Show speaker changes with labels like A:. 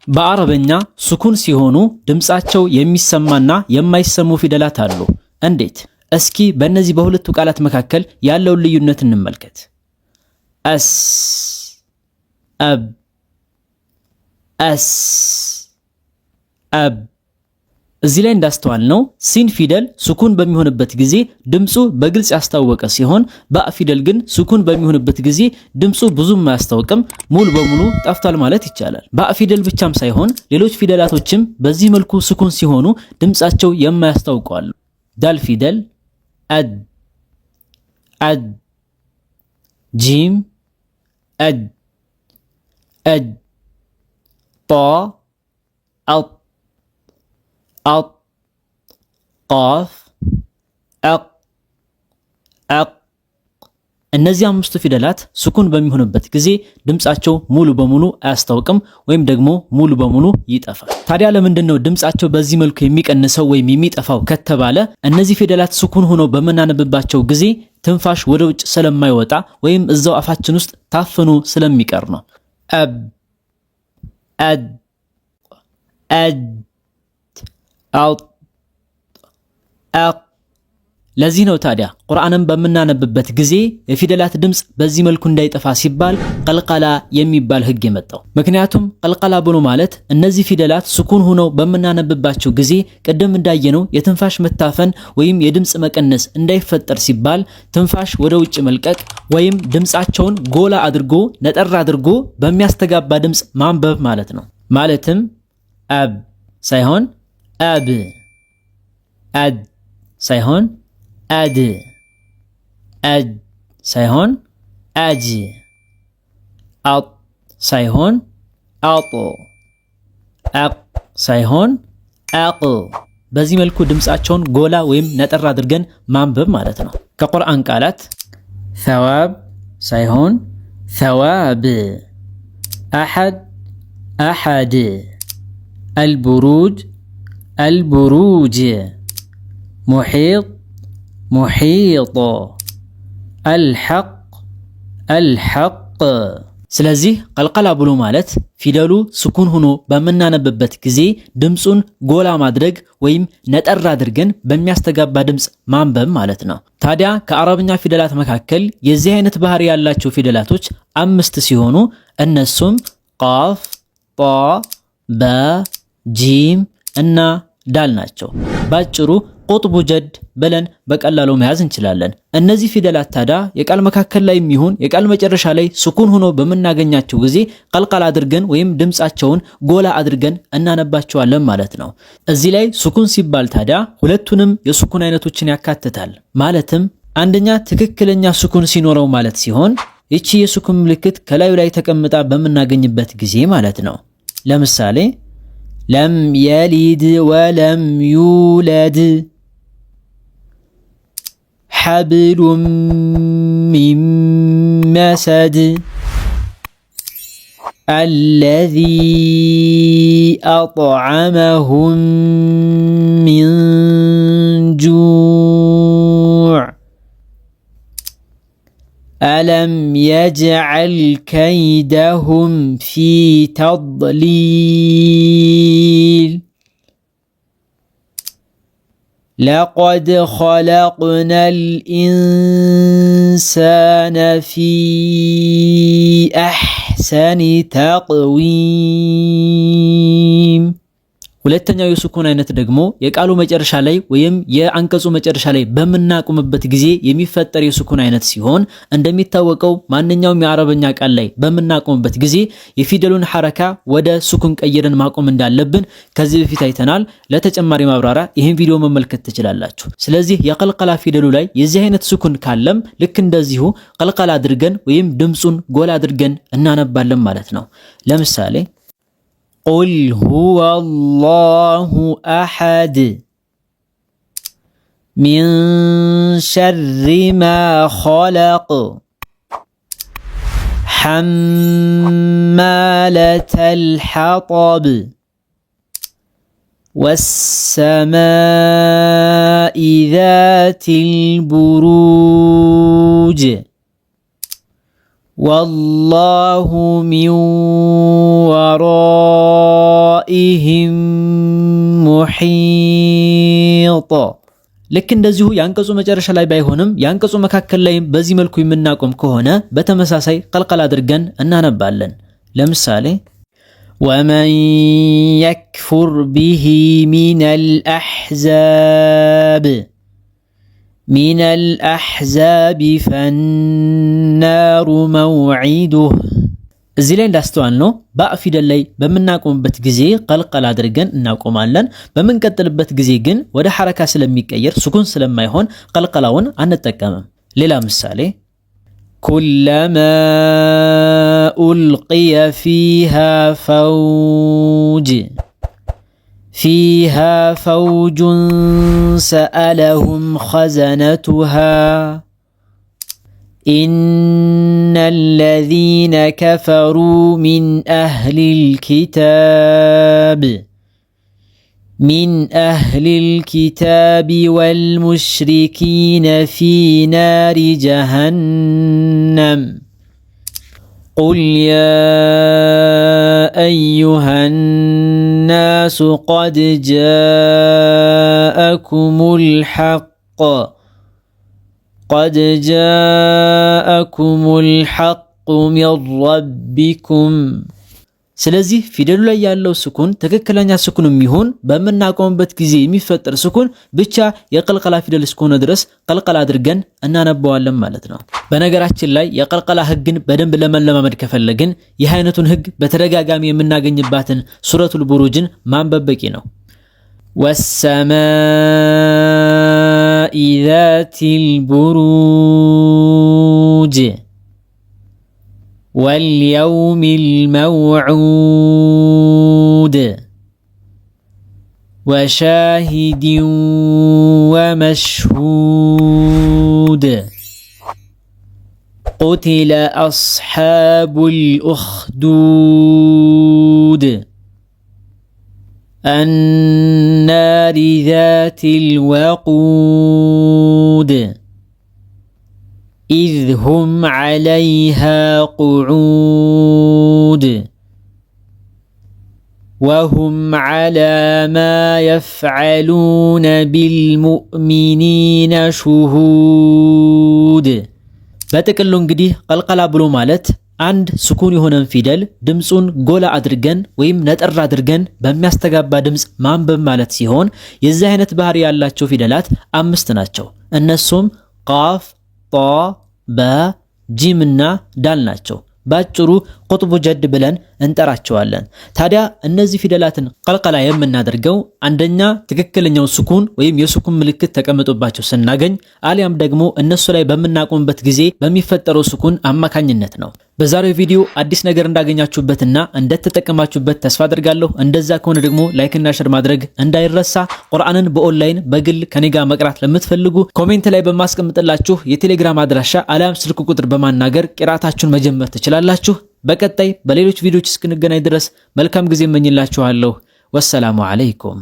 A: በአረበኛ ሱኩን ሲሆኑ ድምጻቸው የሚሰማና የማይሰሙ ፊደላት አሉ። እንዴት? እስኪ በእነዚህ በሁለቱ ቃላት መካከል ያለውን ልዩነት እንመልከት። አስ አብ አስ አብ። እዚህ ላይ እንዳስተዋልነው ሲን ፊደል ሱኩን በሚሆንበት ጊዜ ድምጹ በግልጽ ያስታወቀ ሲሆን ባእ ፊደል ግን ሱኩን በሚሆንበት ጊዜ ድምጹ ብዙም አያስታውቅም፣ ሙሉ በሙሉ ጠፍቷል ማለት ይቻላል። ባእ ፊደል ብቻም ሳይሆን ሌሎች ፊደላቶችም በዚህ መልኩ ሱኩን ሲሆኑ ድምጻቸው የማያስታውቁ አሉ። ዳል ፊደል አድ አድ፣ ጂም አድ አድ፣ ጣ አጥ አጥ፣ ቃፍ አቅ አቅ። እነዚህ አምስቱ ፊደላት ሱኩን በሚሆንበት ጊዜ ድምጻቸው ሙሉ በሙሉ አያስታውቅም ወይም ደግሞ ሙሉ በሙሉ ይጠፋል። ታዲያ ለምንድነው ድምጻቸው በዚህ መልኩ የሚቀንሰው ወይም የሚጠፋው ከተባለ እነዚህ ፊደላት ሱኩን ሆነው በመናነብባቸው ጊዜ ትንፋሽ ወደ ውጭ ስለማይወጣ ወይም እዛው አፋችን ውስጥ ታፍኖ ስለሚቀር ነው። አብ አድ አድ፣ አጥ አቅ። ለዚህ ነው ታዲያ ቁርአንን በምናነብበት ጊዜ የፊደላት ድምጽ በዚህ መልኩ እንዳይጠፋ ሲባል ቀልቀላ የሚባል ህግ የመጣው። ምክንያቱም ቀልቀላ ብሎ ማለት እነዚህ ፊደላት ሱኩን ሆነው በምናነብባቸው ጊዜ ቅድም እንዳየነው የትንፋሽ መታፈን ወይም የድምጽ መቀነስ እንዳይፈጠር ሲባል ትንፋሽ ወደ ውጭ መልቀቅ ወይም ድምጻቸውን ጎላ አድርጎ ነጠር አድርጎ በሚያስተጋባ ድምጽ ማንበብ ማለት ነው። ማለትም አብ ሳይሆን አብ፣ አድ ሳይሆን አድ፣ አድ ሳይሆን አጅ፣ አጥ ሳይሆን አጦ፣ አቅ ሳይሆን አቅ። በዚህ መልኩ ድምጻቸውን ጎላ ወይም ነጠር አድርገን ማንበብ ማለት ነው። ከቁርአን ቃላት ሰዋብ ሳይሆን ሰዋብ፣ አሐድ አሐድ፣ አልቡሩጅ አልቡሩጅ፣ ሙሒጥ ሙሒጥ፣ አልሐቅ አልሐቅ። ስለዚህ ቀልቀላ ብሎ ማለት ፊደሉ ሱኩን ሆኖ በምናነብበት ጊዜ ድምጹን ጎላ ማድረግ ወይም ነጠር አድርገን በሚያስተጋባ ድምጽ ማንበብ ማለት ነው። ታዲያ ከአረብኛ ፊደላት መካከል የዚህ አይነት ባህሪ ያላቸው ፊደላቶች 5 ሲሆኑ እነሱም ቃፍ፣ ጣ፣ ባ፣ ጂም እና ዳል ናቸው። ባጭሩ ቁጥቡ ጀድ ብለን በቀላሉ መያዝ እንችላለን። እነዚህ ፊደላት ታዲያ የቃል መካከል ላይ የሚሆን የቃል መጨረሻ ላይ ሱኩን ሆኖ በምናገኛቸው ጊዜ ቀልቀላ አድርገን ወይም ድምጻቸውን ጎላ አድርገን እናነባቸዋለን ማለት ነው። እዚህ ላይ ሱኩን ሲባል ታዲያ ሁለቱንም የሱኩን አይነቶችን ያካትታል። ማለትም አንደኛ ትክክለኛ ሱኩን ሲኖረው ማለት ሲሆን ይቺ የሱኩን ምልክት ከላዩ ላይ ተቀምጣ በምናገኝበት ጊዜ ማለት ነው። ለምሳሌ ለም የሊድ ወለም ዩለድ፣ ሐብሉም ሚን መሰድ፣ አለዚ አጥዓመሁም ሚን ጁዕ፣ ألم يجعل كيدهم في تضليل، لقد خلقنا الإنسان في أحسن تقويم። ሁለተኛው የሱኩን አይነት ደግሞ የቃሉ መጨረሻ ላይ ወይም የአንቀጹ መጨረሻ ላይ በመናቆምበት ጊዜ የሚፈጠር የሱኩን አይነት ሲሆን እንደሚታወቀው ማንኛውም የአረበኛ ቃል ላይ በመናቆምበት ጊዜ የፊደሉን ሐረካ ወደ ሱኩን ቀይረን ማቆም እንዳለብን ከዚህ በፊት አይተናል። ለተጨማሪ ማብራሪያ ይህን ቪዲዮ መመልከት ትችላላችሁ። ስለዚህ የቀልቀላ ፊደሉ ላይ የዚህ አይነት ሱኩን ካለም ልክ እንደዚሁ ቀልቀላ አድርገን ወይም ድምጹን ጎላ አድርገን እናነባለን ማለት ነው። ለምሳሌ ቁል ሁወ አላሁ አሐድ ሚን ሸሪ ማ ኸለቅ ሐማለተል ሐጠብ ወሰማኢ ዛቲል ቡሩጅ ወላሁ ሚን ወራኢሂም ወራኢሂም ሙሒጥ። ልክ እንደዚሁ የአንቀጹ መጨረሻ ላይ ባይሆንም የአንቀጹ መካከል ላይ በዚህ መልኩ የምናቆም ከሆነ በተመሳሳይ ቀልቀል አድርገን እናነባለን። ለምሳሌ ወመን የክፉር ቢሂ ሚነል አሕዛብ ፈናሩ መውዒዱህ። እዚህ ላይ እንዳስተዋል ነው ባእ ፊደል ላይ በምናቆምበት ጊዜ ቀልቀል አድርገን እናቆማለን። በምንቀጥልበት ጊዜ ግን ወደ ሐረካ ስለሚቀየር ሱኩን ስለማይሆን ቀልቀላውን አንጠቀምም። ሌላ ምሳሌ ኩለማ ኡልቂየ ፊሃ ፈውጁን ሰአለሁም ኸዘነቱሃ إن الذين كفروا من أهل الكتاب والمشركين في نار جهنم قل يا أيها الناس قد جاءكم الحق من ربكم። ስለዚህ ፊደሉ ላይ ያለው ስኩን ትክክለኛ ስኩን የሚሆን በመናቆምበት ጊዜ የሚፈጠር ስኩን ብቻ የቀልቀላ ፊደል እስከሆነ ድረስ ቀልቀላ አድርገን እናነባዋለን ማለት ነው። በነገራችን ላይ የቀልቀላ ህግን በደንብ ለመለማመድ ከፈለግን ይህ አይነቱን ህግ በተደጋጋሚ የምናገኝባትን ሱረቱል ቡሩጅን ማንበብ በቂ ነው። ወሰማኢ ዛቲል ቡሩጅ ወልየውሚል መውዑድ ወሻሂድን ወመሽሁድ ቁቲለ አስሓቡል ኡኽዱድ النار ذات الوقود إذ هم عليها قعود وهم على ما يفعلون بالمؤمنين شهود። በጥቅሉ እንግዲህ ቀልቀላ ብሎ ማለት አንድ ስኩን የሆነን ፊደል ድምጹን ጎላ አድርገን ወይም ነጠር አድርገን በሚያስተጋባ ድምጽ ማንበብ ማለት ሲሆን የዚህ አይነት ባህሪ ያላቸው ፊደላት 5 ናቸው። እነሱም ቃፍ፣ ጣ፣ ባ፣ ጂም እና ዳል ናቸው። ባጭሩ ቁጥቡ ጀድ ብለን እንጠራቸዋለን። ታዲያ እነዚህ ፊደላትን ቀልቀላ የምናደርገው አንደኛ ትክክለኛው ስኩን ወይም የስኩን ምልክት ተቀምጦባቸው ስናገኝ አሊያም ደግሞ እነሱ ላይ በምናቆምበት ጊዜ በሚፈጠረው ስኩን አማካኝነት ነው። በዛሬው ቪዲዮ አዲስ ነገር እንዳገኛችሁበትና እንደተጠቀማችሁበት ተስፋ አድርጋለሁ። እንደዛ ከሆነ ደግሞ ላይክ እና ሼር ማድረግ እንዳይረሳ። ቁርአንን በኦንላይን በግል ከኔ ጋር መቅራት ለምትፈልጉ ኮሜንት ላይ በማስቀምጥላችሁ የቴሌግራም አድራሻ አሊያም ስልክ ቁጥር በማናገር ቂራታችሁን መጀመር ትችላላችሁ። በቀጣይ በሌሎች ቪዲዮዎች እስክንገናኝ ድረስ መልካም ጊዜ እመኝላችኋለሁ። ወሰላሙ አለይኩም።